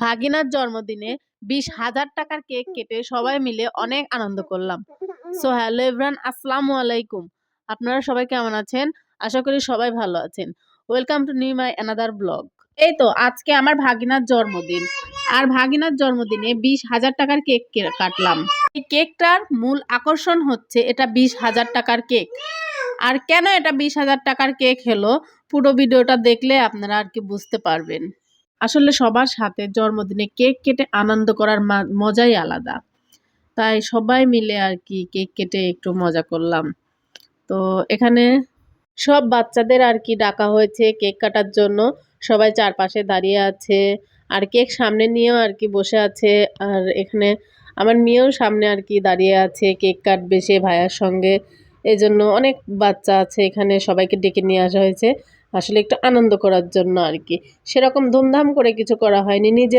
ভাগিনার জন্মদিনে ২০,০০০ টাকার কেক কেটে সবাই মিলে অনেক আনন্দ করলাম। সো হ্যালো এভরিওয়ান, আসসালামু আলাইকুম। আপনারা সবাই কেমন আছেন? আশা করি সবাই ভালো আছেন। Welcome to new my another blog. এই তো আজকে আমার ভাগিনার জন্মদিন। আর ভাগিনার জন্মদিনে ২০,০০০ টাকার কেক কাটলাম। এই কেকটার মূল আকর্ষণ হচ্ছে এটা ২০,০০০ টাকার কেক। আর কেন এটা ২০,০০০ টাকার কেক হলো, পুরো ভিডিওটা দেখলে আপনারা আর কি বুঝতে পারবেন। আসলে সবার সাথে জন্মদিনে কেক কেটে আনন্দ করার মজাই আলাদা। তাই সবাই মিলে আর কি কেক কেটে একটু মজা করলাম। তো এখানে সব বাচ্চাদের আর কি ডাকা হয়েছে কেক কাটার জন্য। সবাই চারপাশে দাঁড়িয়ে আছে আর কেক সামনে নিয়েও আর কি বসে আছে। আর এখানে আমার মেয়েও সামনে আর কি দাঁড়িয়ে আছে, কেক কাটবে সে ভাইয়ার সঙ্গে। এজন্য অনেক বাচ্চা আছে এখানে, সবাইকে ডেকে নিয়ে আসা হয়েছে আসলে একটু আনন্দ করার জন্য আর কি। সেরকম ধুমধাম করে কিছু করা হয়নি, নিজে